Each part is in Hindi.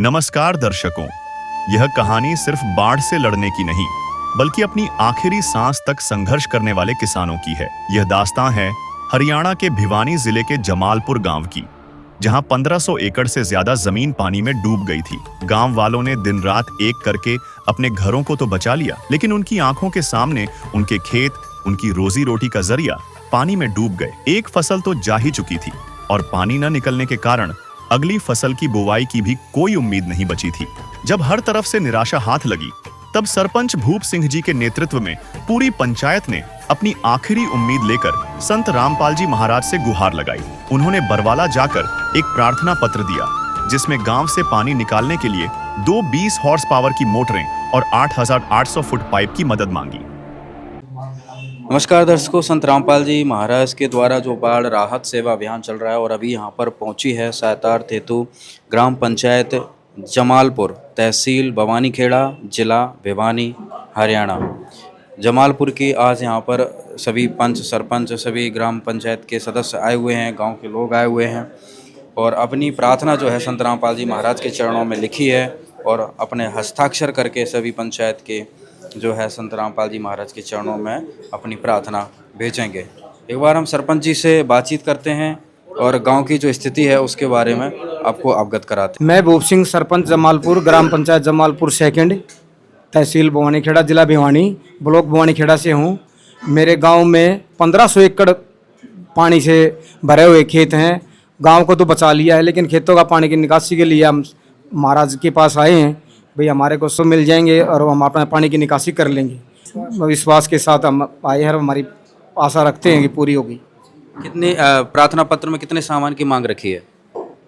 नमस्कार दर्शकों, यह कहानी सिर्फ बाढ़ से लड़ने की नहीं, बल्कि अपनी आखिरी सांस तक संघर्ष करने वाले किसानों की है। यह दास्तां है हरियाणा के भिवानी जिले के जमालपुर गांव की, जहां 1500 एकड़ से ज्यादा जमीन पानी में डूब गई थी। गांव वालों ने दिन रात एक करके अपने घरों को तो बचा लिया, लेकिन उनकी आंखों के सामने उनके खेत, उनकी रोजी रोटी का जरिया पानी में डूब गए। एक फसल तो जा ही चुकी थी और पानी न निकलने के कारण अगली फसल की बुवाई की भी कोई उम्मीद नहीं बची थी। जब हर तरफ से निराशा हाथ लगी, तब सरपंच भूप सिंह जी के नेतृत्व में पूरी पंचायत ने अपनी आखिरी उम्मीद लेकर संत रामपाल जी महाराज से गुहार लगाई। उन्होंने बरवाला जाकर एक प्रार्थना पत्र दिया, जिसमें गांव से पानी निकालने के लिए 2 20 हॉर्स पावर की मोटरें और 8800 फुट पाइप की मदद मांगी। नमस्कार दर्शकों, संत रामपाल जी महाराज के द्वारा जो बाढ़ राहत सेवा अभियान चल रहा है और अभी यहाँ पर पहुँची है सहायतार्थ हेतु ग्राम पंचायत जमालपुर, तहसील भवानीखेड़ा, जिला भिवानी, हरियाणा। जमालपुर की आज यहाँ पर सभी पंच, सरपंच, सभी ग्राम पंचायत के सदस्य आए हुए हैं, गांव के लोग आए हुए हैं और अपनी प्रार्थना जो है संत रामपाल जी महाराज के चरणों में लिखी है और अपने हस्ताक्षर करके सभी पंचायत के जो है संत रामपाल जी महाराज के चरणों में अपनी प्रार्थना भेजेंगे। एक बार हम सरपंच जी से बातचीत करते हैं और गांव की जो स्थिति है उसके बारे में आपको अवगत कराते हैं। मैं भूप सिंह, सरपंच जमालपुर, ग्राम पंचायत जमालपुर सेकंड, तहसील भवानीखेड़ा, जिला भिवानी, ब्लॉक भवानीखेड़ा से हूँ। मेरे गांव में 1500 एकड़ पानी से भरे हुए खेत हैं। गांव को तो बचा लिया है, लेकिन खेतों का पानी की निकासी के लिए हम महाराज के पास आए हैं। भाई हमारे को सब मिल जाएंगे और हम अपना पानी की निकासी कर लेंगे। विश्वास के साथ हम आए हैं और हमारी आशा रखते हैं कि पूरी होगी। कितने प्रार्थना पत्र में कितने सामान की मांग रखी है?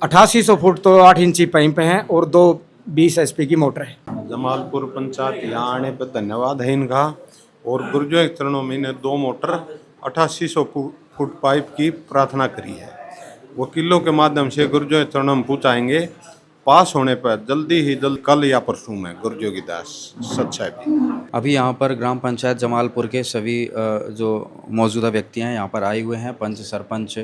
8800 फुट तो 8 इंची पाइप हैं और 2 20 HP की मोटर है। जमालपुर पंचायत यहाँ आने पर धन्यवाद है इनका। और गुर्जर चरणों में इन्हें 2 मोटर 8800 फुट पाइप की प्रार्थना करी है। वकीलों के माध्यम से गुर्जर चरणों में पहुँचाएंगे। पास होने पर जल्दी ही जल्द कल या परसों में गुर्जर की दास सच्चाई भी। अभी यहाँ पर ग्राम पंचायत जमालपुर के सभी जो मौजूदा व्यक्ति हैं यहाँ पर आए हुए हैं। पंच, सरपंच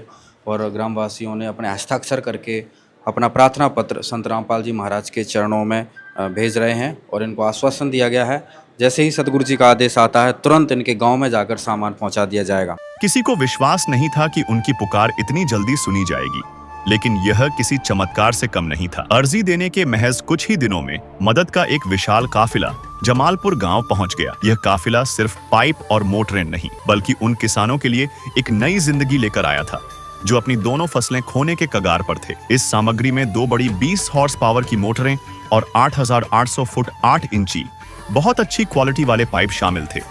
और ग्रामवासियों ने अपने हस्ताक्षर करके अपना प्रार्थना पत्र संत रामपाल जी महाराज के चरणों में भेज रहे हैं और इनको आश्वासन दिया गया है, जैसे ही सतगुरु जी का आदेश आता है तुरंत इनके गांव में जाकर सामान पहुंचा दिया जाएगा। किसी को विश्वास नहीं था कि उनकी पुकार इतनी जल्दी सुनी जाएगी, लेकिन यह किसी चमत्कार से कम नहीं था। अर्जी देने के महज कुछ ही दिनों में मदद का एक विशाल काफिला जमालपुर गांव पहुंच गया। यह काफिला सिर्फ पाइप और मोटरें नहीं, बल्कि उन किसानों के लिए एक नई जिंदगी लेकर आया था, जो अपनी दोनों फसलें खोने के कगार पर थे। इस सामग्री में 2 बड़ी 20 हॉर्स पावर की मोटरें और 8800 फुट 8 इंची बहुत अच्छी क्वालिटी वाले पाइप शामिल थे।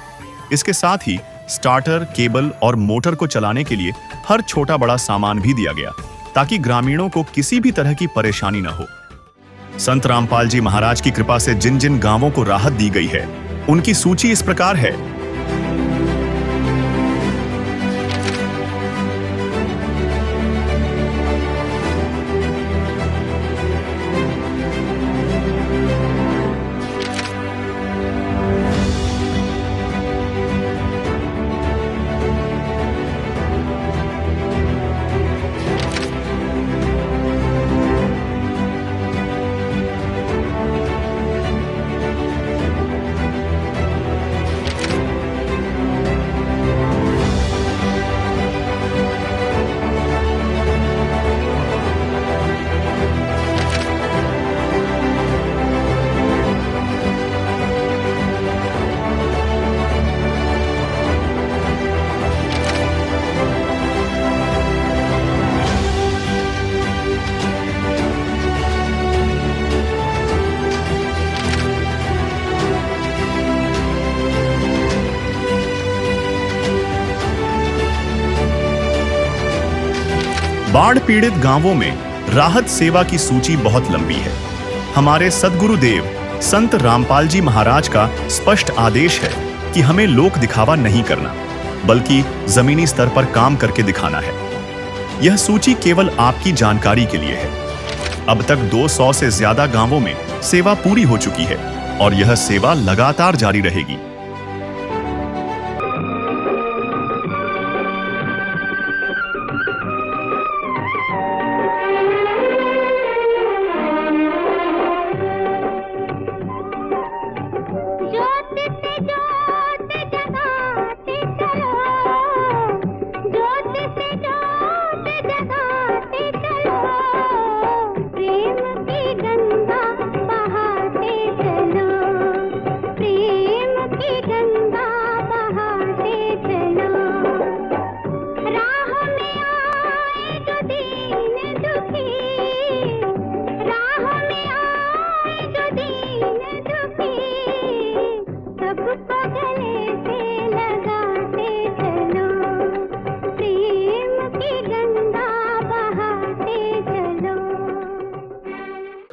इसके साथ ही स्टार्टर, केबल और मोटर को चलाने के लिए हर छोटा बड़ा सामान भी दिया गया, ताकि ग्रामीणों को किसी भी तरह की परेशानी न हो। संत रामपाल जी महाराज की कृपा से जिन जिन गांवों को राहत दी गई है, उनकी सूची इस प्रकार है। बाढ़ पीड़ित गांवों में राहत सेवा की सूची बहुत लंबी है। हमारे सद्गुरुदेव संत रामपाल जी महाराज का स्पष्ट आदेश है कि हमें लोक दिखावा नहीं करना, बल्कि जमीनी स्तर पर काम करके दिखाना है। यह सूची केवल आपकी जानकारी के लिए है। अब तक 200 से ज्यादा गांवों में सेवा पूरी हो चुकी है और यह सेवा लगातार जारी रहेगी।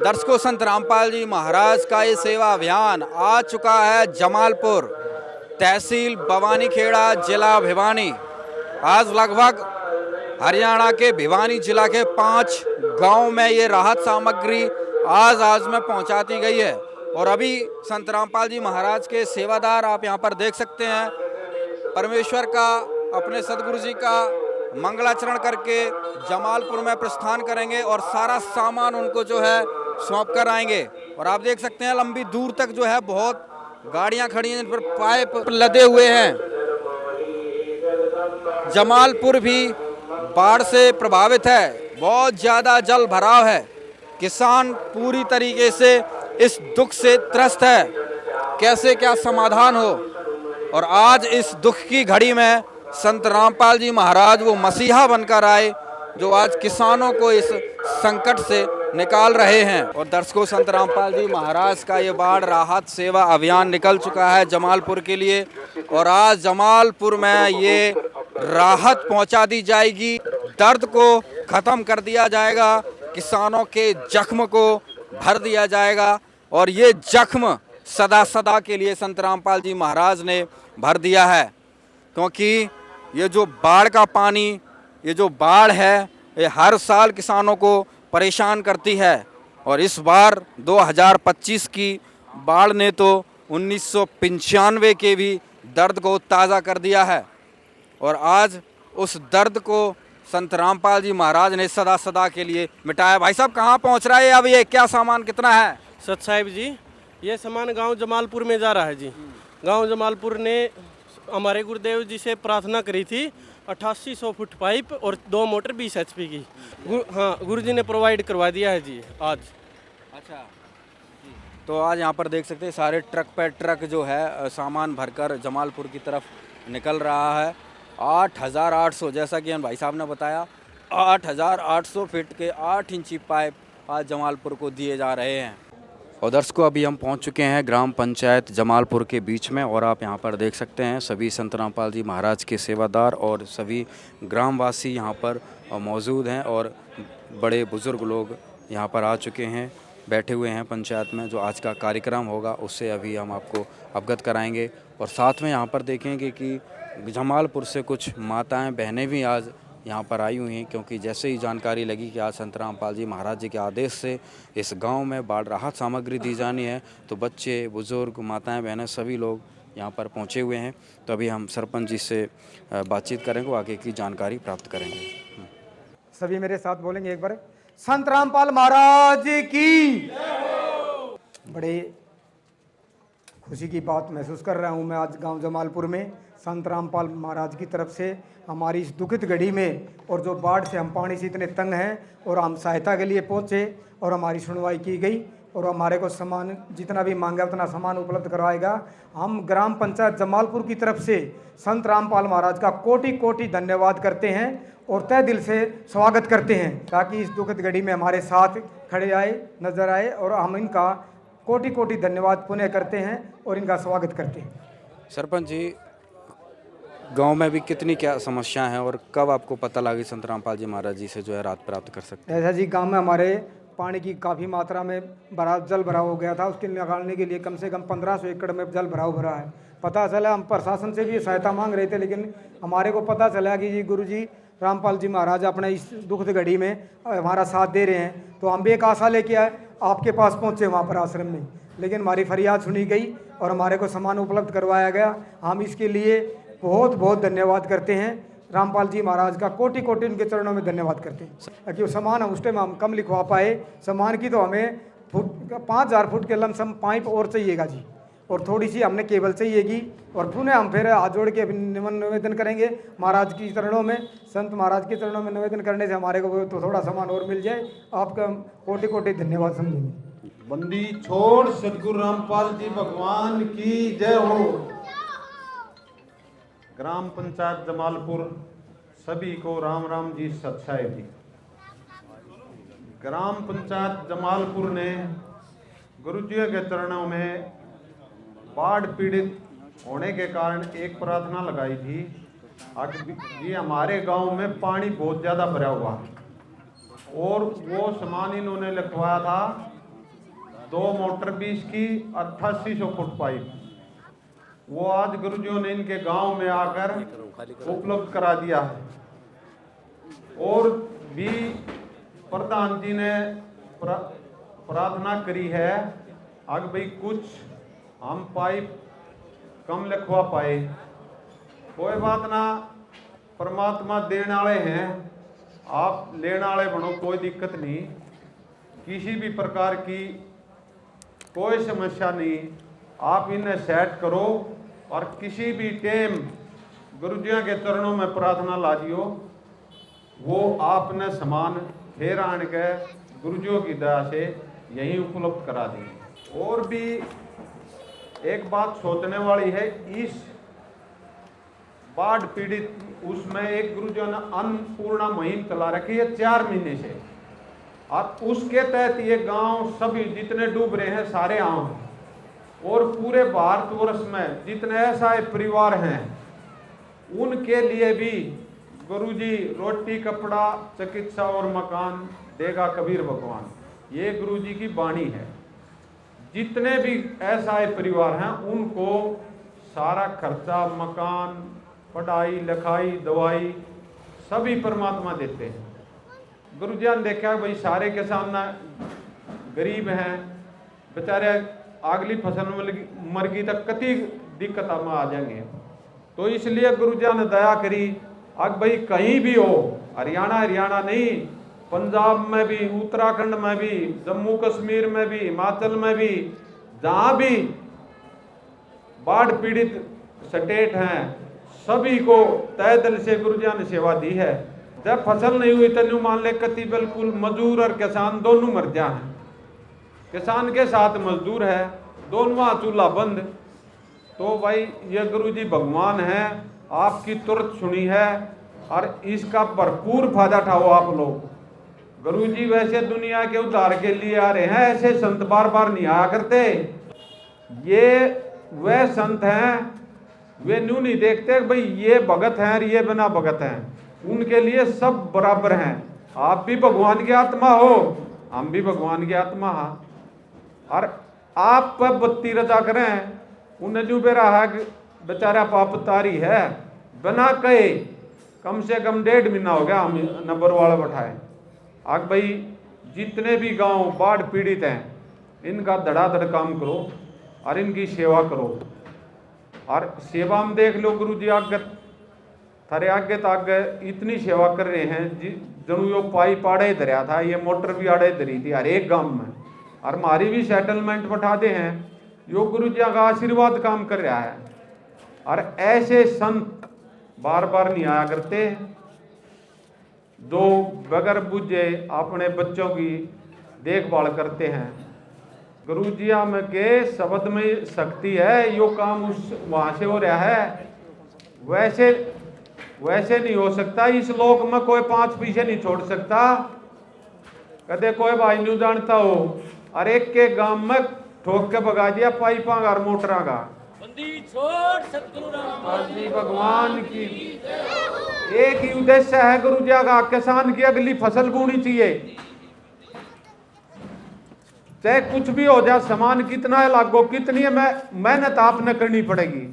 दर्शकों, संत रामपाल जी महाराज का ये सेवा अभियान आ चुका है जमालपुर, तहसील भवानीखेड़ा, जिला भिवानी। आज लगभग हरियाणा के भिवानी जिला के 5 गांव में ये राहत सामग्री आज में पहुंचाती गई है। और अभी संत रामपाल जी महाराज के सेवादार आप यहां पर देख सकते हैं, परमेश्वर का, अपने सदगुरु जी का मंगलाचरण करके जमालपुर में प्रस्थान करेंगे और सारा सामान उनको जो है सौंप कर आएंगे। और आप देख सकते हैं लंबी दूर तक जो है बहुत गाड़ियां खड़ी हैं जिन पर पाइप लदे हुए हैं। जमालपुर भी बाढ़ से प्रभावित है, बहुत ज़्यादा जल भराव है, किसान पूरी तरीके से इस दुख से त्रस्त है, कैसे क्या समाधान हो। और आज इस दुख की घड़ी में संत रामपाल जी महाराज वो मसीहा बनकर आए जो आज किसानों को इस संकट से निकाल रहे हैं। और दर्शकों, संत रामपाल जी महाराज का ये बाढ़ राहत सेवा अभियान निकल चुका है जमालपुर के लिए और आज जमालपुर में ये राहत पहुंचा दी जाएगी, दर्द को ख़त्म कर दिया जाएगा, किसानों के जख्म को भर दिया जाएगा। और ये जख्म सदा सदा के लिए संत रामपाल जी महाराज ने भर दिया है, क्योंकि ये जो बाढ़ का पानी, ये जो बाढ़ है, ये हर साल किसानों को परेशान करती है। और इस बार 2025 की बाढ़ ने तो 1995 के भी दर्द को ताज़ा कर दिया है और आज उस दर्द को संत रामपाल जी महाराज ने सदा सदा के लिए मिटाया। भाई साहब, कहाँ पहुँच रहा है अब ये, क्या सामान कितना है? सत साहिब जी, ये सामान गांव जमालपुर में जा रहा है जी। गांव जमालपुर ने हमारे गुरुदेव जी से प्रार्थना करी थी 8800 फुट पाइप और 2 मोटर 20 HP की। हाँ, गुरुजी ने प्रोवाइड करवा दिया है जी आज। अच्छा, तो आज यहाँ पर देख सकते हैं सारे ट्रक पे ट्रक जो है सामान भरकर जमालपुर की तरफ निकल रहा है। 8800, जैसा कि हम भाई साहब ने बताया, 8800 फीट के 8 इंची पाइप आज जमालपुर को दिए जा रहे हैं। और दर्शकों, अभी हम पहुंच चुके हैं ग्राम पंचायत जमालपुर के बीच में और आप यहां पर देख सकते हैं सभी संत रामपाल जी महाराज के सेवादार और सभी ग्रामवासी यहां पर मौजूद हैं और बड़े बुज़ुर्ग लोग यहां पर आ चुके हैं, बैठे हुए हैं पंचायत में। जो आज का कार्यक्रम होगा उससे अभी हम आपको अवगत कराएंगे। और साथ में यहाँ पर देखेंगे कि जमालपुर से कुछ माताएं बहनें भी आज यहाँ पर आई हुई हैं, क्योंकि जैसे ही जानकारी लगी कि आज संत रामपाल जी महाराज जी के आदेश से इस गांव में बाढ़ राहत सामग्री दी जानी है, तो बच्चे, बुज़ुर्ग, माताएं, बहनें सभी लोग यहाँ पर पहुँचे हुए हैं। तो अभी हम सरपंच जी से बातचीत करेंगे, आगे की जानकारी प्राप्त करेंगे। सभी मेरे साथ बोलेंगे एक बार, संत रामपाल महाराज की। बड़े खुशी की बात महसूस कर रहा हूँ मैं आज गांव जमालपुर में संत रामपाल महाराज की तरफ से हमारी इस दुखित घड़ी में, और जो बाढ़ से हम पानी से इतने तंग हैं और हम सहायता के लिए पहुँचे और हमारी सुनवाई की गई और हमारे को सामान जितना भी मांगा उतना सामान उपलब्ध करवाएगा। हम ग्राम पंचायत जमालपुर की तरफ से संत रामपाल महाराज का कोटि कोटि धन्यवाद करते हैं और तहे दिल से स्वागत करते हैं, ताकि इस दुखद घड़ी में हमारे साथ खड़े आए, नजर आए, और हम इनका कोटि कोटि धन्यवाद पुनः करते हैं और इनका स्वागत करते हैं। सरपंच जी, गांव में भी कितनी क्या समस्याएं हैं और कब आपको पता लगी संत रामपाल जी महाराज जी से जो है राहत प्राप्त कर सकते हैं? ऐसा जी, गांव में हमारे पानी की काफ़ी मात्रा में जल भराव हो गया था। उसके निकालने के लिए कम से कम 1500 एकड़ में जल भराव भरा है। पता चला, हम प्रशासन से भी सहायता मांग रहे थे, लेकिन हमारे को पता चला कि जी गुरुजी रामपाल जी महाराज अपने इस दुखद घड़ी में हमारा साथ दे रहे हैं। तो हम भी एक आशा लेके आए, आपके पास पहुँचे वहाँ पर आश्रम में, लेकिन हमारी फरियाद सुनी गई और हमारे को सामान उपलब्ध करवाया गया। हम इसके लिए बहुत बहुत धन्यवाद करते हैं रामपाल जी महाराज का, कोटि कोटि उनके चरणों में धन्यवाद करते हैं। कि सामान हम उस टाइम हम कम लिखवा पाए, सामान की तो हमें 5000 फुट के लमसम पाइप और चाहिएगा जी, और थोड़ी सी हमने केबल चाहिएगी। और पुनः हम फिर हाथ जोड़ के निवेदन करेंगे महाराज की चरणों में, संत महाराज के चरणों में निवेदन करने से हमारे को तो थोड़ा सामान और मिल जाए। आपका कोटि कोटि धन्यवाद समझेंगे। बंदी छोड़ सदगुरु रामपाल जी भगवान की जय हो। ग्राम पंचायत जमालपुर सभी को राम राम जी, सच्चाई जी। ग्राम पंचायत जमालपुर ने गुरुजी के चरणों में बाढ़ पीड़ित होने के कारण एक प्रार्थना लगाई थी। जी हमारे गांव में पानी बहुत ज़्यादा भरा हुआ है और वो सामान इन्होंने लिखवाया था 2 मोटर 20 की 8800 फुट पाइप, वो आज गुरुजियों ने इनके गांव में आकर उपलब्ध करा दिया है। और भी प्रधान जी ने प्रार्थना करी है, अगर भाई कुछ हम पाइप कम लिखवा पाए, कोई बात ना, परमात्मा देने वाले हैं, आप लेने वाले बनो, कोई दिक्कत नहीं, किसी भी प्रकार की कोई समस्या नहीं, आप इन्हें सेट करो और किसी भी टाइम गुरुजियों के चरणों में प्रार्थना ला दियो, वो आपने सामान फिर आन के गुरुजियों की दया से यहीं उपलब्ध करा देंगे। और भी एक बात सोचने वाली है, इस बाढ़ पीड़ित उसमें एक गुरुजियों ने अन्नपूर्णा मुहिम चला रखी है 4 महीने से, और उसके तहत ये गांव सभी जितने डूब रहे हैं सारे गाँव हैं, और पूरे भारतवर्ष में जितने ऐसा परिवार हैं उनके लिए भी गुरुजी रोटी कपड़ा चिकित्सा और मकान देगा कबीर भगवान, ये गुरुजी की वाणी है। जितने भी ऐसा परिवार हैं उनको सारा खर्चा, मकान, पढ़ाई लिखाई, दवाई सभी परमात्मा देते हैं। गुरुजी ने देखा भाई सारे किसान ना गरीब हैं, बेचारे अगली फसल मर गई तक कति दिक्कत में आ जाएंगे, तो इसलिए गुरुजी ने दया करी, अब भाई कहीं भी हो, हरियाणा नहीं, पंजाब में भी, उत्तराखंड में भी, जम्मू कश्मीर में भी, हिमाचल में भी, जहाँ भी बाढ़ पीड़ित स्टेट हैं सभी को तय दिल से गुरुजी ने सेवा दी है। जब फसल नहीं हुई तो मान ले कति बिल्कुल मजदूर और किसान दोनों मर जा हैं, किसान के साथ मजदूर है, दोनों चूल्हा बंद, तो भाई ये गुरुजी भगवान है, आपकी तुरंत सुनी है और इसका भरपूर फायदा उठाओ आप लोग। गुरुजी वैसे दुनिया के उद्धार के लिए आ रहे हैं, ऐसे संत बार बार नहीं आया करते, ये वह संत हैं, वे न्यू नहीं देखते भाई ये भगत हैं और ये बिना भगत हैं, उनके लिए सब बराबर हैं। आप भी भगवान की आत्मा हो, हम भी भगवान की आत्मा हैं, और आप पर बत्ती रजा करें, उन्हें जो बेरा है बेचारा पाप तारी है, बिना कहे कम से कम 1.5 महीना हो गया हम नंबर वाला बैठाए। आग भाई जितने भी गांव बाढ़ पीड़ित हैं इनका धड़ाधड़ काम करो और इनकी सेवा करो, और सेवा में देख लो गुरुजी आगे थारे आगे तो आगे इतनी सेवा कर रहे हैं, जनू यो पाइप आड़े धरिया था, ये मोटर भी आड़े धरी थी हर एक गांव में, और हमारी भी सेटलमेंट बैठाते हैं, यो गुरुजी का आशीर्वाद काम कर रहा है। और ऐसे संत बार बार नहीं आया करते जो बगैर बुझे अपने बच्चों की देखभाल करते हैं। गुरुजी में के शब्द में शक्ति है, यो काम उस वहां से हो रहा है, वैसे नहीं हो सकता। इस लोक में कोई 5 पैसे नहीं छोड़ सकता, कदे कोई भाई नहीं जानता हो, और एक के गांव में ठोक के भगा दिया पाइपा और मोटरा का। भगवान की एक ही उद्देश्य है गुरुजी का, किसान की अगली फसल बोनी चाहिए, चाहे कुछ भी हो जाए, सामान कितना है लागो, कितनी है मेहनत आपने करनी पड़ेगी,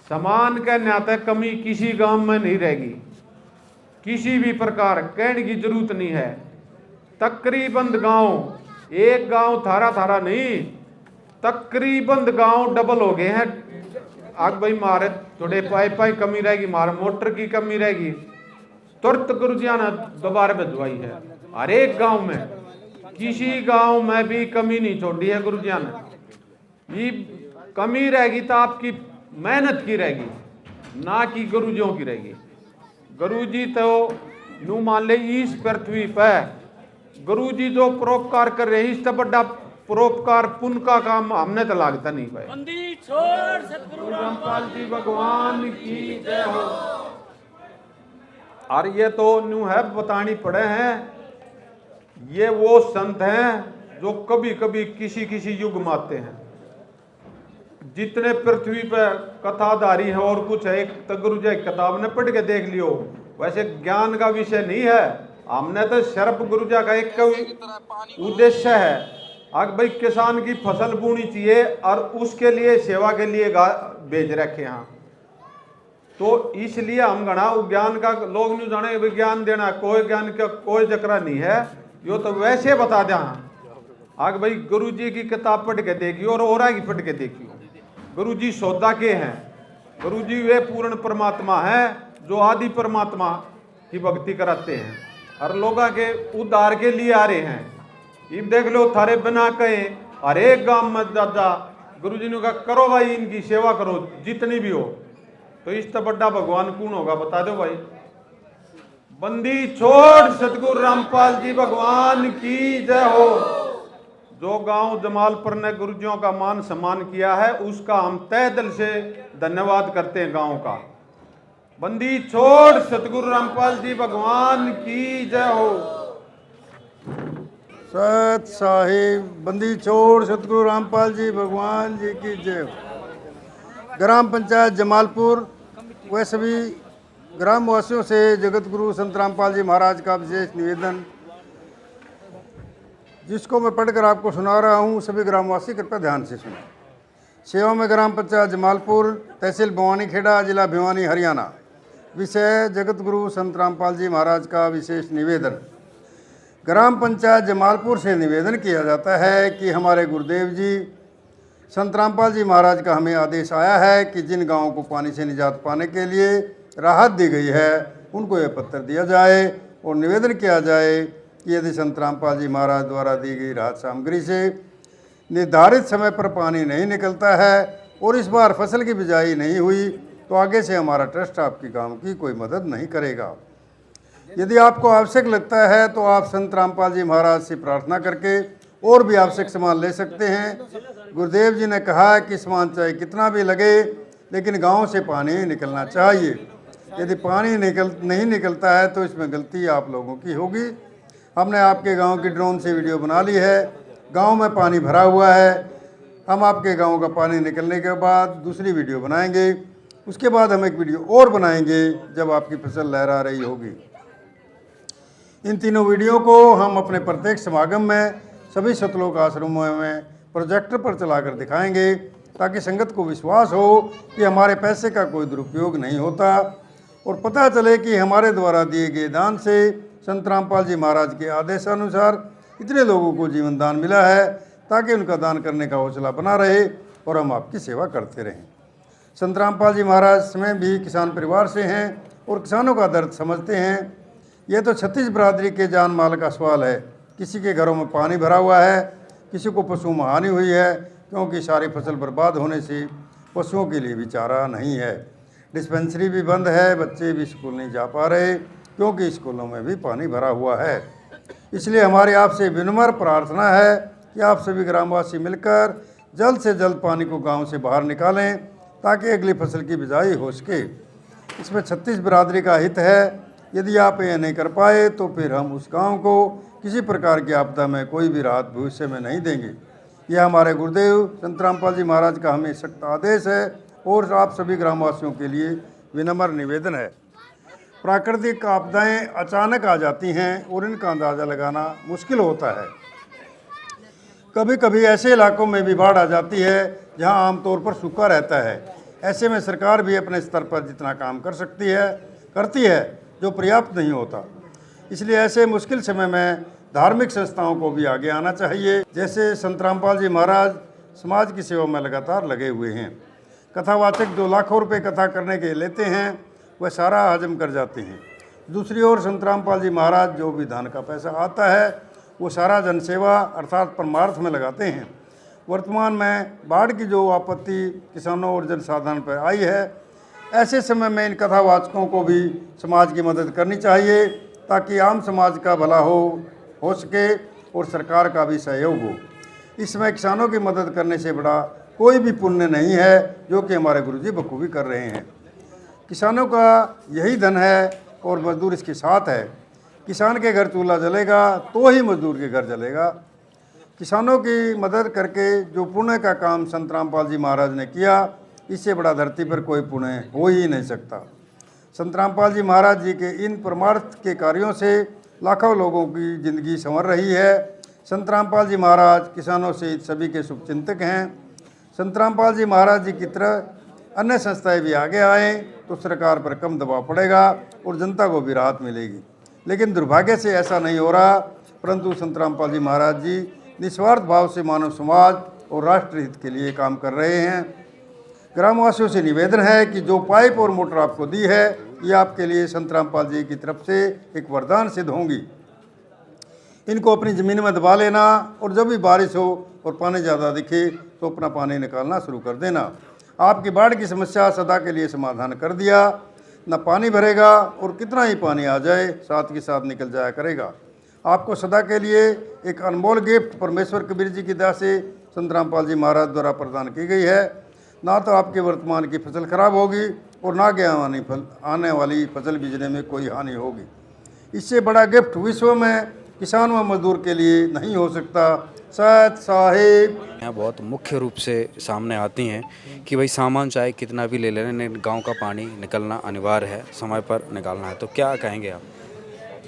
सामान के नाते कमी किसी गांव में नहीं रहेगी, किसी भी प्रकार कहने की जरूरत नहीं है। तकरीबन गांव, एक गांव थारा नहीं, तकरीबन गांव डबल हो गए हैं। आग भाई मारे थोड़े पाई कमी रहेगी, मारे मोटर की कमी रहेगी, तुरंत गुरुजी ने दोबारा भिजवाई है। हर एक गांव में, किसी गांव में भी कमी नहीं छोड़ी है गुरुजी ने। ये कमी रहेगी तो आपकी मेहनत की रहेगी, ना कि गुरुजियों की रहेगी। गुरुजी तो नू मान ले इस पृथ्वी पर गुरुजी जो परोपकार कर रहे हैं, इससे बड़ा परोपकार पुण्य का काम हमने तो लागता नहीं पाए। रामपाल जी भगवान की जय हो। और ये तो न्यू है बतानी पड़े हैं, ये वो संत हैं जो कभी कभी किसी युग में आते हैं। जितने पृथ्वी पर कथाधारी हैं और कुछ है, एक तो गुरुजी किताब ने पढ़ के देख लियो, वैसे ज्ञान का विषय नहीं है। हमने तो सिर्फ गुरुजी का एक उद्देश्य है आग भाई किसान की फसल बोनी चाहिए और उसके लिए सेवा के लिए भेज रखे हैं। तो इसलिए हम घना ज्ञान का लोग नहीं जाने विज्ञान देना कोई ज्ञान का कोई जकरा नहीं है, यो तो वैसे बता दें। आग भाई गुरु जी की किताब पढ़ के देखियो और ओरा की पढ़ के देखियो। गुरु जी सौदा के हैं, गुरु जी वे पूर्ण परमात्मा है जो आदि परमात्मा की भक्ति कराते हैं और लोगों के उद्धार के लिए आ रहे हैं। ये देख लो थारे बिना कहे हर एक गांव में दादा गुरु जी ने कहा करो भाई इनकी सेवा करो जितनी भी हो। तो इस तो बड़ा भगवान कौन होगा बता दो भाई। बंदी छोड़ सतगुरु रामपाल जी भगवान की जय हो। जो गांव जमालपुर ने गुरुजियों का मान सम्मान किया है उसका हम तहे दिल से धन्यवाद करते हैं गांव का। बंदी छोड़ सतगुरु रामपाल जी भगवान की जय हो। सत साहिब बंदी छोड़ सतगुरु रामपाल जी भगवान जी की जय हो। ग्राम पंचायत जमालपुर व सभी ग्रामवासियों से जगत गुरु संत रामपाल जी महाराज का विशेष निवेदन, जिसको मैं पढ़कर आपको सुना रहा हूँ। सभी ग्रामवासी कृपया ध्यान से सुनें। सेवा में ग्राम पंचायत जमालपुर, तहसील भवानीखेड़ा, जिला भिवानी, हरियाणा। विषय जगत गुरु संत रामपाल जी महाराज का विशेष निवेदन। ग्राम पंचायत जमालपुर से निवेदन किया जाता है कि हमारे गुरुदेव जी संत रामपाल जी महाराज का हमें आदेश आया है कि जिन गांवों को पानी से निजात पाने के लिए राहत दी गई है उनको यह पत्र दिया जाए और निवेदन किया जाए कि यदि संत रामपाल जी महाराज द्वारा दी गई राहत सामग्री से निर्धारित समय पर पानी नहीं निकलता है और इस बार फसल की बिजाई नहीं हुई तो आगे से हमारा ट्रस्ट आपकी गांव की कोई मदद नहीं करेगा। यदि आपको आवश्यक लगता है तो आप संत रामपाल जी महाराज से प्रार्थना करके और भी आवश्यक सामान ले सकते हैं। गुरुदेव जी ने कहा है कि सामान चाहे कितना भी लगे लेकिन गांव से पानी निकलना चाहिए। यदि पानी नहीं निकलता है तो इसमें गलती आप लोगों की होगी। हमने आपके गांव की ड्रोन से वीडियो बना ली है। गांव में पानी भरा हुआ है। हम आपके गांव का पानी निकलने के बाद दूसरी वीडियो बनाएंगे। उसके बाद हम एक वीडियो और बनाएंगे जब आपकी फसल लहरा रही होगी। इन तीनों वीडियो को हम अपने प्रत्येक समागम में सभी सतलोक आश्रमों में प्रोजेक्टर पर चलाकर दिखाएंगे ताकि संगत को विश्वास हो कि हमारे पैसे का कोई दुरुपयोग नहीं होता और पता चले कि हमारे द्वारा दिए गए दान से संत रामपाल जी महाराज के आदेशानुसार इतने लोगों को जीवन दान मिला है ताकि उनका दान करने का हौसला बना रहे और हम आपकी सेवा करते रहें। संत रामपाल जी महाराज स्वयं भी किसान परिवार से हैं और किसानों का दर्द समझते हैं। यह तो छत्तीस बरादरी के जान माल का सवाल है। किसी के घरों में पानी भरा हुआ है, किसी को पशु में हानि हुई है क्योंकि सारी फसल बर्बाद होने से पशुओं के लिए भी चारा नहीं है। डिस्पेंसरी भी बंद है, बच्चे भी स्कूल नहीं जा पा रहे क्योंकि स्कूलों में भी पानी भरा हुआ है। इसलिए हमारी आपसे विनम्र प्रार्थना है कि आप सभी ग्रामवासी मिलकर जल्द से जल्द पानी को गांव से बाहर निकालें ताकि अगली फसल की बिजाई हो सके। इसमें 36 बरादरी का हित है। यदि आप यह नहीं कर पाए तो फिर हम उस गांव को किसी प्रकार की आपदा में कोई भी राहत भविष्य में नहीं देंगे। यह हमारे गुरुदेव संत रामपाल जी महाराज का हमें सख्त आदेश है और आप सभी ग्रामवासियों के लिए विनम्र निवेदन है। प्राकृतिक आपदाएं अचानक आ जाती हैं और इनका अंदाज़ा लगाना मुश्किल होता है। कभी कभी ऐसे इलाकों में भी बाढ़ आ जाती है जहां आमतौर पर सूखा रहता है। ऐसे में सरकार भी अपने स्तर पर जितना काम कर सकती है करती है जो पर्याप्त नहीं होता। इसलिए ऐसे मुश्किल समय में धार्मिक संस्थाओं को भी आगे आना चाहिए। जैसे संत रामपाल जी महाराज समाज की सेवा में लगातार लगे हुए हैं। कथावाचक जो लाखों रुपए कथा करने के लेते हैं वह सारा हजम कर जाते हैं। दूसरी ओर संत रामपाल जी महाराज जो भी दान का पैसा आता है वो सारा जनसेवा अर्थात परमार्थ में लगाते हैं। वर्तमान में बाढ़ की जो आपत्ति किसानों और जनसाधारण पर आई है, ऐसे समय में इन कथावाचकों को भी समाज की मदद करनी चाहिए ताकि आम समाज का भला हो सके और सरकार का भी सहयोग हो। इसमें किसानों की मदद करने से बड़ा कोई भी पुण्य नहीं है जो कि हमारे गुरुजी बखूबी कर रहे हैं। किसानों का यही धन है और मजदूर इसके साथ है। किसान के घर चूल्हा जलेगा तो ही मजदूर के घर जलेगा। किसानों की मदद करके जो पुण्य का काम संत रामपाल जी महाराज ने किया, इससे बड़ा धरती पर कोई पुण्य हो ही नहीं सकता। संत रामपाल जी महाराज जी के इन परमार्थ के कार्यों से लाखों लोगों की ज़िंदगी संवर रही है। संत रामपाल जी महाराज किसानों सहित सभी के शुभचिंतक हैं। संत रामपाल जी महाराज जी की तरह अन्य संस्थाएं भी आगे आए तो सरकार पर कम दबाव पड़ेगा और जनता को भी राहत मिलेगी, लेकिन दुर्भाग्य से ऐसा नहीं हो रहा। परंतु संत रामपाल जी महाराज जी निस्वार्थ भाव से मानव समाज और राष्ट्र हित के लिए काम कर रहे हैं। ग्रामवासियों से निवेदन है कि जो पाइप और मोटर आपको दी है, ये आपके लिए संत रामपाल जी की तरफ से एक वरदान सिद्ध होंगी। इनको अपनी ज़मीन में दबा लेना और जब भी बारिश हो और पानी ज़्यादा दिखे तो अपना पानी निकालना शुरू कर देना। आपकी बाढ़ की समस्या सदा के लिए समाधान कर दिया। न पानी भरेगा और कितना ही पानी आ जाए साथ के साथ निकल जाया करेगा। आपको सदा के लिए एक अनमोल गिफ्ट परमेश्वर कबीर जी की दया से संत रामपाल जी महाराज द्वारा प्रदान की गई है। ना तो आपके वर्तमान की फसल खराब होगी और ना के आने वाली फसल बीजने में कोई हानि होगी। इससे बड़ा गिफ्ट विश्व में किसान व मजदूर के लिए नहीं हो सकता। सत साहिब यहाँ बहुत मुख्य रूप से सामने आती हैं कि भाई सामान चाहे कितना भी ले लें, गांव का पानी निकलना अनिवार्य है, समय पर निकालना है। तो क्या कहेंगे आप?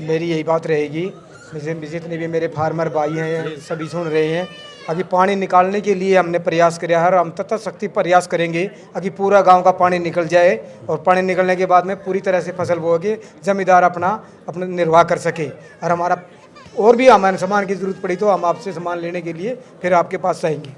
मेरी यही बात रहेगी, जितने भी मेरे फार्मर भाई हैं सभी सुन रहे हैं। अभी पानी निकालने के लिए हमने प्रयास किया है और हम तथा शक्ति प्रयास करेंगे कि पूरा गांव का पानी निकल जाए और पानी निकलने के बाद में पूरी तरह से फसल बो के जमींदार अपना निर्वाह कर सके। और हमारा और भी हमारे सामान की ज़रूरत पड़ी तो हम आपसे सामान लेने के लिए फिर आपके पास आएंगे।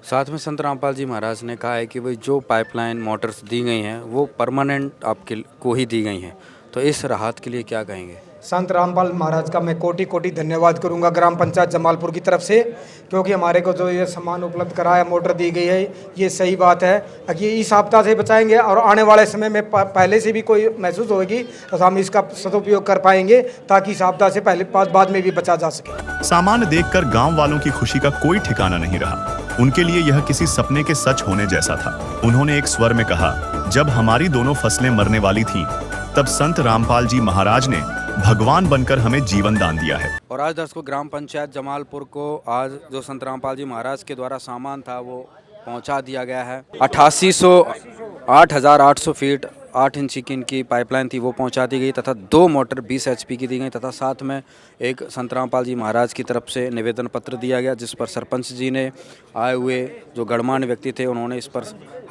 साथ में संत रामपाल जी महाराज ने कहा है कि भाई जो पाइपलाइन मोटर्स दी गई हैं वो परमानेंट आपके को ही दी गई हैं, तो इस राहत के लिए क्या कहेंगे? संत रामपाल महाराज का मैं कोटि कोटि धन्यवाद करूंगा ग्राम पंचायत जमालपुर की तरफ से, क्योंकि हमारे को जो ये सामान उपलब्ध कराया, मोटर दी गई है, ये सही बात है कि इस आपदा से बचाएंगे और आने वाले समय में पहले से भी कोई महसूस होगी तो हम इसका सदुपयोग कर पाएंगे ताकि इस आपदा से पहले बाद में भी बचा जा सके। सामान्य देखकर गांव वालों की खुशी का कोई ठिकाना नहीं रहा। उनके लिए यह किसी सपने के सच होने जैसा था। उन्होंने एक स्वर में कहा, जब हमारी दोनों फसलें मरने वाली थीं, तब संत रामपाल जी महाराज ने भगवान बनकर हमें जीवन दान दिया है। और आज दर्शकों, ग्राम पंचायत जमालपुर को आज जो संत रामपाल जी महाराज के द्वारा सामान था वो पहुंचा दिया गया है। 8,800 फीट 8 इंची की इनकी पाइपलाइन थी वो पहुंचा दी गई तथा 2 मोटर 20 HP की दी गई तथा साथ में एक संत रामपाल जी महाराज की तरफ से निवेदन पत्र दिया गया, जिस पर सरपंच जी ने आए हुए जो गणमान्य व्यक्ति थे उन्होंने इस पर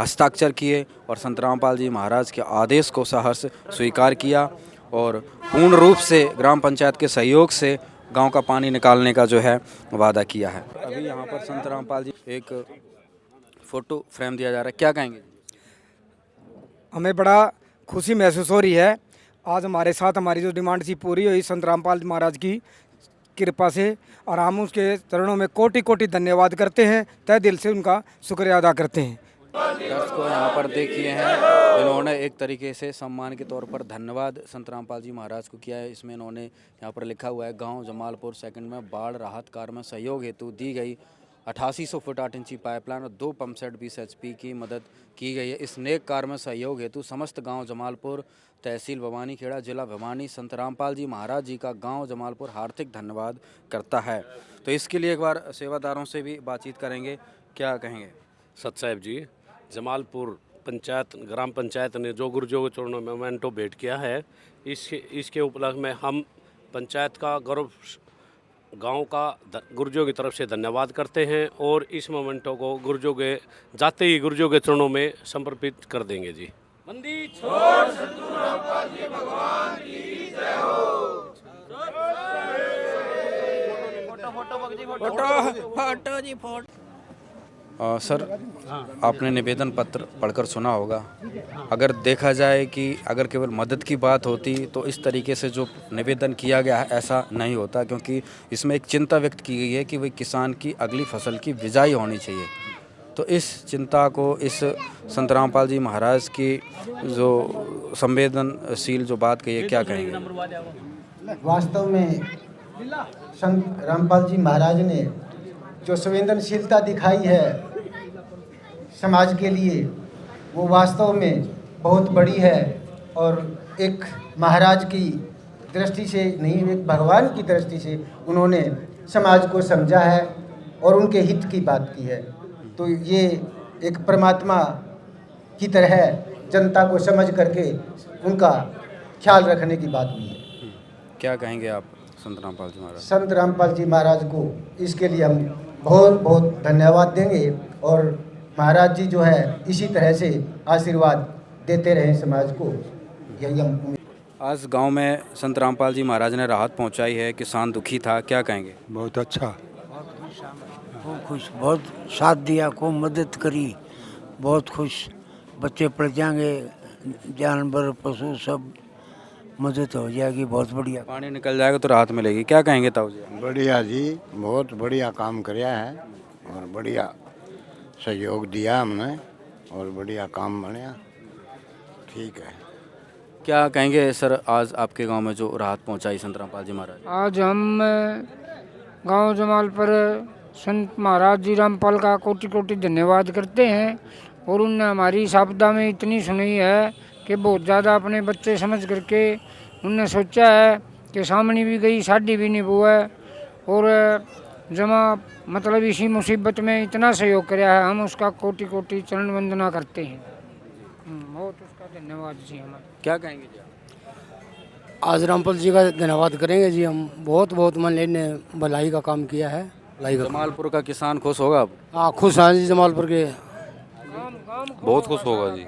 हस्ताक्षर किए और संत रामपाल जी महाराज के आदेश को सहर्ष स्वीकार किया और पूर्ण रूप से ग्राम पंचायत के सहयोग से गांव का पानी निकालने का जो है वादा किया है। अभी यहाँ पर संत रामपाल जी एक फ़ोटो फ्रेम दिया जा रहा है, क्या कहेंगे? हमें बड़ा खुशी महसूस हो रही है। आज हमारे साथ हमारी जो डिमांड थी पूरी हुई संत रामपाल महाराज की कृपा से, और हम उसके चरणों में कोटि कोटि धन्यवाद करते हैं, तहे दिल से उनका शुक्रिया अदा करते हैं। दर्शकों यहाँ पर देखिए हैं, इन्होंने एक तरीके से सम्मान के तौर पर धन्यवाद संत रामपाल जी महाराज को किया है। इसमें इन्होंने यहाँ पर लिखा हुआ है, गांव जमालपुर सेकंड में बाढ़ राहत कार्य में सहयोग हेतु दी गई 8800 फुट 8 इंची पाइपलाइन और 2 पंप सेट 20 HP की मदद की गई है। इस नेक कार्य में सहयोग हेतु समस्त गांव जमालपुर, तहसील भवानी खेड़ा, जिला भिवानी संत रामपाल जी महाराज जी का गांव जमालपुर हार्दिक धन्यवाद करता है। तो इसके लिए एक बार सेवादारों से भी बातचीत करेंगे, क्या कहेंगे? सत साहब जी, जमालपुर पंचायत ग्राम पंचायत ने जो गुरुजों के चरणों में मोमेंटो भेंट किया है, इसके उपलक्ष्य में हम पंचायत का गौरव गांव का गुरुजों की तरफ से धन्यवाद करते हैं और इस मोमेंटो को गुरुजों के जाते ही गुरुजों के चरणों में समर्पित कर देंगे जी। बंदी छोड़ सतगुरु रामपाल जी भगवान की जय हो। फोटो जी फोटो। सर, आपने निवेदन पत्र पढ़कर सुना होगा। अगर देखा जाए कि अगर केवल मदद की बात होती तो इस तरीके से जो निवेदन किया गया है ऐसा नहीं होता, क्योंकि इसमें एक चिंता व्यक्त की गई है कि वही किसान की अगली फसल की बिजाई होनी चाहिए। तो इस चिंता को, इस संत रामपाल जी महाराज की जो संवेदनशील जो बात कही है, क्या कहेंगे? वास्तव में संत रामपाल जी महाराज ने जो संवेदनशीलता दिखाई है समाज के लिए, वो वास्तव में बहुत बड़ी है और एक महाराज की दृष्टि से नहीं, एक भगवान की दृष्टि से उन्होंने समाज को समझा है और उनके हित की बात की है। तो ये एक परमात्मा की तरह जनता को समझ करके उनका ख्याल रखने की बात हुई है। क्या कहेंगे आप? संत रामपाल जी महाराज। संत रामपाल जी महाराज को इसके लिए हम बहुत बहुत धन्यवाद देंगे और महाराज जी जो है इसी तरह से आशीर्वाद देते रहे समाज को, यही हम उम्मीद। आज गांव में संत रामपाल जी महाराज ने राहत पहुंचाई है, किसान दुखी था, क्या कहेंगे? बहुत अच्छा, खूब खुश, बहुत साथ दिया, खूब मदद करी, बहुत खुश। बच्चे पढ़ जाएंगे, जानवर पशु सब मदद हो जाएगी, बहुत बढ़िया। पानी निकल जाएगा तो राहत मिलेगी, क्या कहेंगे ताऊ जी? बढ़िया जी, बहुत बढ़िया काम कराया है और बढ़िया सहयोग दिया हमने और बढ़िया काम बनया, ठीक है। क्या कहेंगे सर, आज आपके गांव में जो राहत पहुंचाई संत रामपाल जी महाराज? आज हम गांव जमाल पर संत महाराज जी रामपाल का कोटि कोटि धन्यवाद करते हैं और उनने हमारी इस आपदा में इतनी सुनी है कि बहुत ज़्यादा अपने बच्चे समझ करके उनने सोचा है कि सामने भी गई साड़ी भी नहीं बुआ है और जमा मतलब इसी मुसीबत में इतना सहयोग कराया है, हम उसका कोटि कोटि चरण वंदना करते हैं। बहुत उसका धन्यवाद जी हमारा। क्या कहेंगे जी? आज रामपाल जी का धन्यवाद करेंगे जी हम, बहुत बहुत मान ने भलाई का काम किया है। जमालपुर का किसान खुश होगा अब? हाँ खुश हैं जी, जमालपुर के बहुत खुश होगा जी।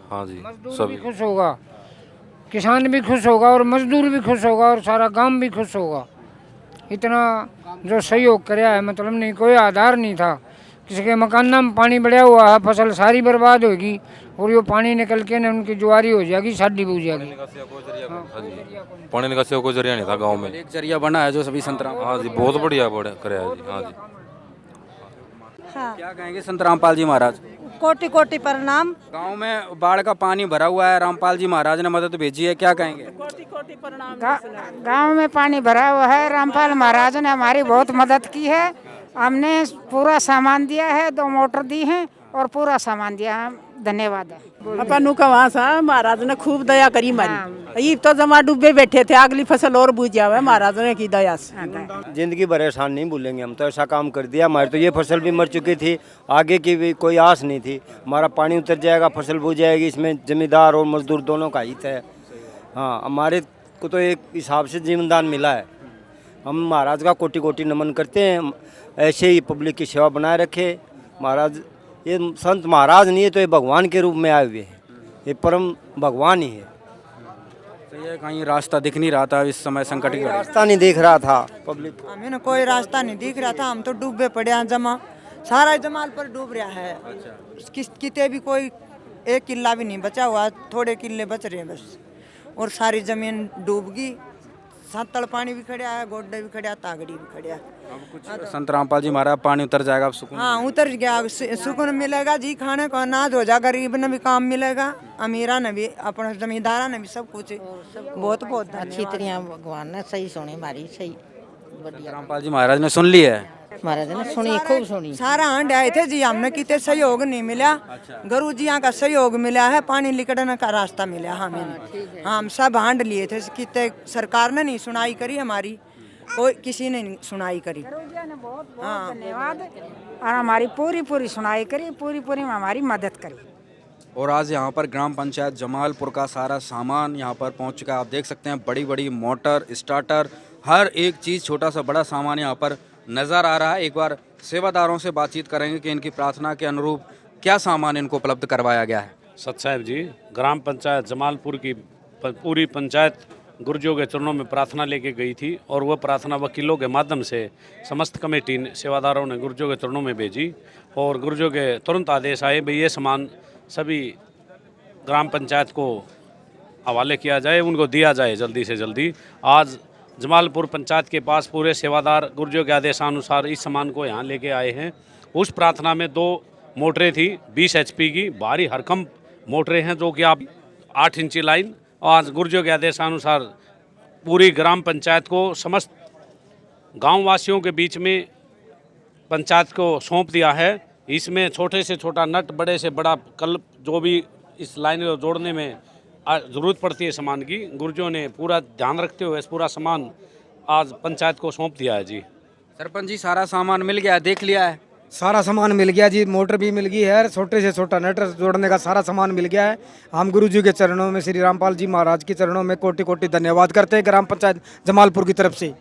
हाँ जी, मजदूर भी खुश होगा, किसान भी खुश होगा और मजदूर भी खुश होगा और सारा गांव भी खुश होगा। इतना जो सहयोग कराया है, मतलब नहीं कोई आधार नहीं था, किसी के मकान में पानी बढ़िया हुआ है, फसल सारी बर्बाद होगी और ये पानी निकल के न उनकी जुआरी हो जाएगी, साड़ी बूझ जाएगी। पानी निकासी का कोई जरिया नहीं था गांव में, एक जरिया बना है जो सभी संत राम। हाँ जी, बहुत बढ़िया कराया है जी। हाँ जी। हाँ। क्या कहेंगे संत रामपाल जी महाराज? कोटि कोटि प्रणाम। गांव में बाढ़ का पानी भरा हुआ है, रामपाल जी महाराज ने मदद भेजी है, क्या कहेंगे? कोटि कोटि प्रणाम। गांव में पानी भरा हुआ है, रामपाल महाराज ने हमारी बहुत मदद की है। हमने पूरा सामान दिया है, 2 मोटर दी हैं और पूरा सामान दिया है, धन्यवाद है। अपन का वहाँ सा महाराज ने खूब दया करी हमारी, ये तो जमा डूबे बैठे थे, अगली फसल और बूझ जावे महाराज ने की दया से। जिंदगी भर एहसान नहीं भूलेंगे हम, तो ऐसा काम कर दिया। हमारी तो ये फसल भी मर चुकी थी, आगे की भी कोई आस नहीं थी। हमारा पानी उतर जाएगा, फसल बूझ जाएगी, इसमें जमींदार और मजदूर दोनों का हित है। हाँ, हमारे को तो एक हिसाब से जीवनदान मिला है। हम महाराज का कोटि कोटि नमन करते हैं, ऐसे ही पब्लिक की सेवा बनाए रखे महाराज। ये संत महाराज नहीं है तो ये भगवान के रूप में आए हुए हैं, ये परम भगवान ही है। तो ये कहीं रास्ता दिख नहीं रहा था इस समय संकट की घड़ी? रास्ता नहीं दिख रहा था पब्लिक, हमें कोई रास्ता नहीं दिख रहा था, हम तो डूबे पड़े हैं, जमा सारा जमाल पर डूब रहा है। किते भी कोई एक किला भी नहीं बचा हुआ, थोड़े किले बच रहे हैं बस, और सारी जमीन डूब गई। सातड़ पानी भी खड़ा है, गोड्डे भी खड़ा, तागड़ी भी खड़ा। अब कुछ संत रामपाल जी महाराज पानी उतर जाएगा, अब सुकून? हाँ उतर गया, सुकून मिलेगा जी, खाने को अनाज हो जाएगा, गरीब ने भी काम मिलेगा, अमीरा ने भी, अपने जमींदारा ने भी, सब कुछ। बहुत बहुत अच्छी तरह भगवान ने सही सुनी हमारी, सही बढ़िया। रामपाल जी महाराज ने सुन ली है? महाराज ने सुनी, खूब सुनी। सारा हंड आए थे जी, हमने कितने सहयोग नहीं मिला, गुरु जी का सहयोग मिला है, पानी निकलने का रास्ता मिला हमें। हम सब हांड लिए थे, कितने सरकार ने नहीं सुनाई करी हमारी, कोई किसी ने नहीं सुनाई करी। बहुत धन्यवाद, और हमारी पूरी पूरी सुनाई करी, पूरी पूरी हमारी मदद करी। और आज यहाँ पर ग्राम पंचायत जमालपुर का सारा सामान यहाँ पर पहुँच चुका है। आप देख सकते हैं बड़ी बड़ी मोटर, स्टार्टर, हर एक चीज़, छोटा सा बड़ा सामान यहाँ पर नज़र आ रहा है। एक बार सेवादारों से बातचीत करेंगे कि इनकी प्रार्थना के अनुरूप क्या सामान इनको उपलब्ध करवाया गया है। सत साहब जी, ग्राम पंचायत जमालपुर की पूरी पंचायत गुरुजियों के चरणों में प्रार्थना लेके गई थी और वह प्रार्थना वकीलों के माध्यम से समस्त कमेटी सेवादारों ने गुरुजियों के चरणों में भेजी और गुरुजियों के तुरंत आदेश आए भाई ये सामान सभी ग्राम पंचायत को हवाले किया जाए, उनको दिया जाए जल्दी से जल्दी। आज जमालपुर पंचायत के पास पूरे सेवादार गुरुजियों के आदेशानुसार इस सामान को यहाँ लेके आए हैं। उस प्रार्थना में 2 मोटरें थी 20 HP की, भारी हरकम मोटरें हैं जो कि आप 8 इंची लाइन, आज गुरुजियों के आदेशानुसार पूरी ग्राम पंचायत को समस्त गाँव वासियों के बीच में पंचायत को सौंप दिया है। इसमें छोटे से छोटा नट, बड़े से बड़ा कल, जो भी इस लाइन को जोड़ने में ज़रूरत पड़ती है सामान की, गुरुजियों ने पूरा ध्यान रखते हुए इस पूरा सामान आज पंचायत को सौंप दिया है जी। सरपंच जी, सारा सामान मिल गया, देख लिया है? सारा सामान मिल गया जी, मोटर भी मिल गई है, छोटे से छोटा नट जोड़ने का सारा सामान मिल गया है। हम गुरु जी के चरणों में, श्री रामपाल जी महाराज के चरणों में कोटि कोटि धन्यवाद करते हैं ग्राम पंचायत जमालपुर की तरफ से।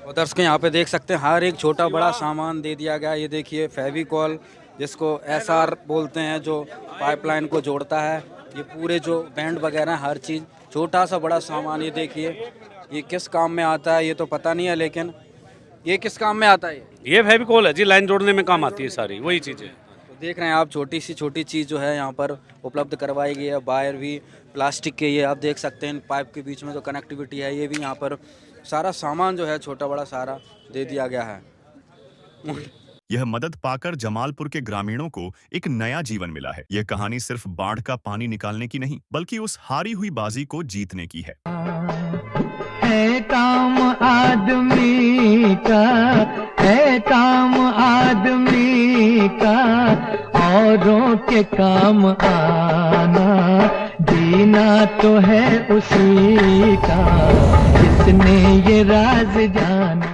और दर्शकों यहाँ पे देख सकते हैं हर एक छोटा बड़ा सामान दे दिया गया। ये देखिए फेविकॉल, जिसको SR बोलते हैं, जो पाइपलाइन को जोड़ता है, ये पूरे जो बैंड वगैरह हर चीज़, छोटा सा बड़ा सामान। ये देखिए ये किस काम में आता है ये तो पता नहीं है, लेकिन ये किस काम में आता है? ये फेविकॉल है जी, लाइन जोड़ने में काम आती है सारी वही चीज़ें। तो देख रहे हैं आप, छोटी सी छोटी चीज़ जो है यहाँ पर उपलब्ध करवाई गई है। वायर भी प्लास्टिक के, ये आप देख सकते हैं पाइप के बीच में जो कनेक्टिविटी है, ये भी यहाँ पर सारा सामान जो है छोटा बड़ा सारा दे दिया गया है। यह मदद पाकर जमालपुर के ग्रामीणों को एक नया जीवन मिला है। यह कहानी सिर्फ बाढ़ का पानी निकालने की नहीं, बल्कि उस हारी हुई बाजी को जीतने की है। काम आदमी का है, काम आदमी का औरों के काम आना, जीना तो है उसी का जिसने ये राज जाना।